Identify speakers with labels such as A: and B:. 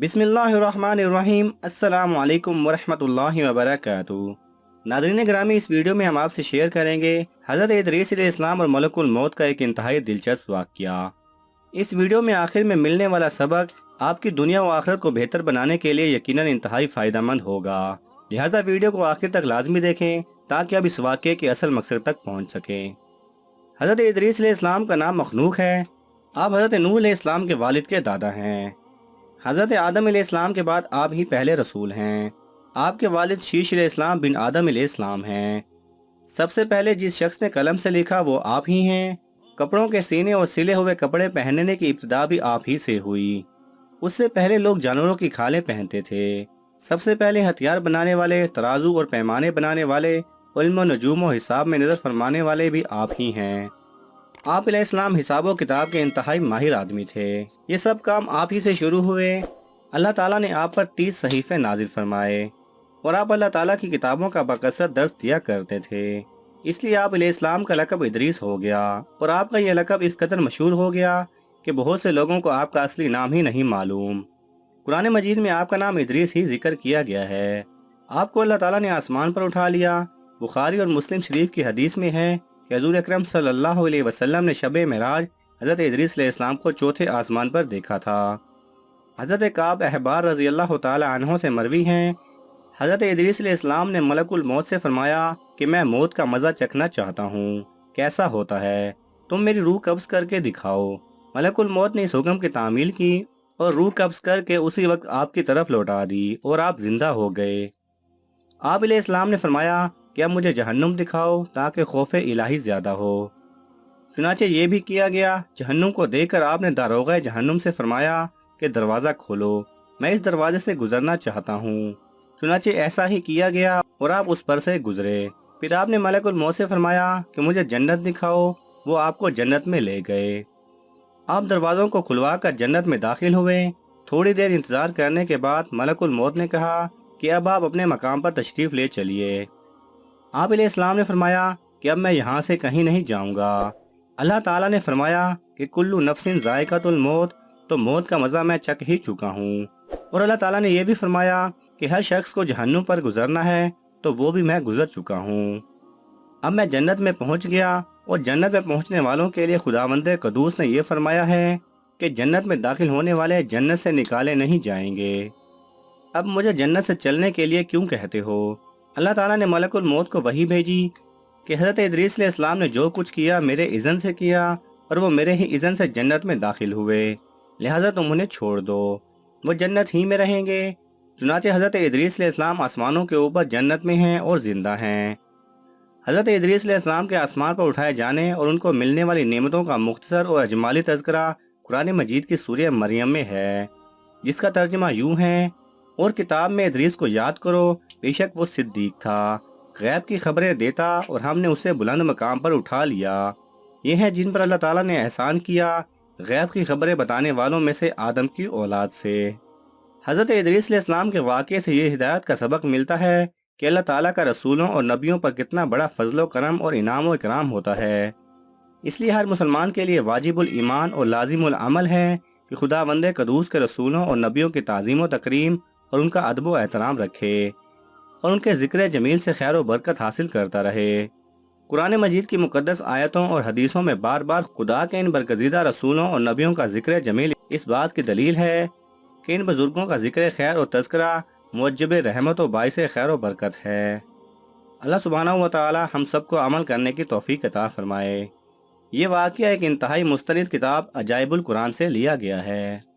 A: बिस्मिल्लाहिर्रहमानिर्रहीम। अस्सलामु अलैकुम वरहमतुल्लाहि वबरकातुहू। नाज़रीन ग्रामी, इस वीडियो में हम आपसे शेयर करेंगे हज़रत इदरीस अलैहिस्सलाम और मलकुल मौत का एक इंतहाई दिलचस्प वाक़या। इस वीडियो में आखिर में मिलने वाला सबक आपकी दुनिया व आखिरत को बेहतर बनाने के लिए यकीनन इंतहाई फ़ायदेमंद होगा। लिहाजा वीडियो को आखिर तक लाजमी देखें ताकि आप इस वाक़ये के असल मकसद तक पहुँच सकें। हज़रत इदरीस अलैहिस्सलाम का नाम मखलूक है। आप हज़रत नूह अलैहिस्सलाम के वालिद के दादा हैं। हज़रत आदम अलैहिस्सलाम के बाद आप ही पहले रसूल हैं। आपके वालिद शीश अलैहिस्सलाम बिन आदम अलैहिस्सलाम हैं। सबसे पहले जिस शख्स ने कलम से लिखा वो आप ही हैं। कपड़ों के सीने और सिले हुए कपड़े पहनने की इब्तिदा भी आप ही से हुई। उससे पहले लोग जानवरों की खालें पहनते थे। सबसे पहले हथियार बनाने वाले, तराजू और पैमाने बनाने वाले और इल्म नजूम और हिसाब में नज़र फरमाने वाले भी आप ही हैं। आप अलैहिस्सलाम हिसाब व किताब के इंतहाई माहिर आदमी थे। ये सब काम आप ही से शुरू हुए। अल्लाह ताला ने आप पर 30 सहीफे नाजिल फरमाए और आप अल्लाह ताला की किताबों का बकसरत दर्स दिया करते थे। इसलिए आप अलैहिस्सलाम का लक़ब इदरीस हो गया और आपका यह लक़ब इस कदर मशहूर हो गया कि बहुत से लोगों को आपका असली नाम ही नहीं मालूम। कुरान मजीद में आपका नाम इदरीस ही जिक्र किया गया है। आपको अल्लाह ताला ने आसमान पर उठा लिया। बुखारी और मुस्लिम शरीफ की हदीस में है कि हज़ूर अकरम सल्लल्लाहु अलैहि वसल्लम ने शब मेराज हज़रत इदरीस अलैहिस्सलाम को चौथे आसमान पर देखा था। हज़रत काब अहबार रज़ी अल्लाह ताला अन्हो से मरवी हैं, हज़रत इदरीस अलैहिस्सलाम ने मलकुल मौत से फरमाया कि मैं मौत का मज़ा चखना चाहता हूँ, कैसा होता है, तुम मेरी रूह कब्ज़ करके दिखाओ। मलकुल मौत ने इस हुक्म की तामील की और रूह कब्ज़ करके उसी वक्त आपकी तरफ लौटा दी और आप जिंदा हो गए। आप अलैहिस्सलाम ने फरमाया कि अब मुझे जहन्नुम दिखाओ ताकि खौफ इलाही ज़्यादा हो। चुनाचे ये भी किया गया। जहन्नुम को देखकर आपने दारोगा जहन्नुम से फरमाया कि दरवाज़ा खोलो, मैं इस दरवाजे से गुजरना चाहता हूँ। चुनाचे ऐसा ही किया गया और आप उस पर से गुजरे। फिर आपने मलकुल मौत से फरमाया कि मुझे जन्नत दिखाओ, वो आपको जन्नत में ले गए। आप दरवाज़ों को खुलवा कर जन्नत में दाखिल हुए। थोड़ी देर इंतज़ार करने के बाद मलकुल मौत ने कहा कि अब आप अपने मकाम पर तशरीफ़ ले चलिए। आप अलैहिस्सलाम ने फरमाया कि अब मैं यहाँ से कहीं नहीं जाऊँगा। अल्लाह ताला ने फरमाया कि कुल्लु नफ्सिन ज़ायक़तुल मौत, तो मौत का मज़ा मैं चख ही चुका हूँ। और अल्लाह ताला ने यह भी फरमाया कि हर शख्स को जहन्नुम पर गुजरना है, तो वो भी मैं गुजर चुका हूँ। अब मैं जन्नत में पहुँच गया और जन्नत में पहुँचने वालों के लिए खुदावंद क़ुद्दूस ने यह फरमाया है कि जन्नत में दाखिल होने वाले जन्नत से निकाले नहीं जाएंगे। अब मुझे जन्नत से चलने के लिए क्यों कहते हो? अल्लाह ताला ने मलकुल मौत को वही भेजी कि हज़रत इदरीस अलैहिस्सलाम ने जो कुछ किया मेरे इज़्न से किया और वो मेरे ही इज़्न से जन्नत में दाखिल हुए, लिहाजा तुम उन्हें छोड़ दो, वो जन्नत ही में रहेंगे। चुनाचे हज़रत इदरीस अलैहिस्सलाम आसमानों के ऊपर जन्नत में हैं और ज़िंदा हैं। हज़रत इदरीस अलैहिस्सलाम के आसमान पर उठाए जाने और उनको मिलने वाली नेमतों का मुख्तसर और अजमाली तज़किरा कुरान मजीद की सूरह मरियम में है, जिसका तर्जुमा यूँ है, और किताब में इदरीस को याद करो, बेशक वो सिद्दीक था, गैब की खबरें देता और हमने उसे बुलंद मकाम पर उठा लिया। ये हैं जिन पर अल्लाह ताला ने एहसान किया, गैब की खबरें बताने वालों में से आदम की औलाद से। हज़रत इदरीस अलैहिस्सलाम के वाक़े से ये हिदायत का सबक मिलता है कि अल्लाह ताला का रसूलों और नबियों पर कितना बड़ा फजल करम और इनाम व इकराम होता है। इसलिए हर मुसलमान के लिए वाजिबुल ईमान और लाजिमुल अमल है कि खुदावंद क़ुद्दूस के रसूलों और नबियों की ताज़ीम व तकरीम और उनका अदब व एहतराम रखे और उनके ज़िक्र जमील से खैर व बरकत हासिल करता रहे। कुरान मजीद की मुक़द्दस आयतों और हदीसों में बार बार खुदा के इन बरगज़ीदा रसूलों और नबियों का ज़िक्र जमील इस बात की दलील है कि इन बुजुर्गों का ज़िक्र खैर और तज़किरा मुअज्जब रहमत व बाइस खैर व बरकत है। अल्लाह सुब्हानहू व तआला हम सबको अमल करने की तौफीक अता फरमाए। ये वाक़या एक इंतहाई मुस्तनिद किताब अजाइबुल कुरान से लिया गया है।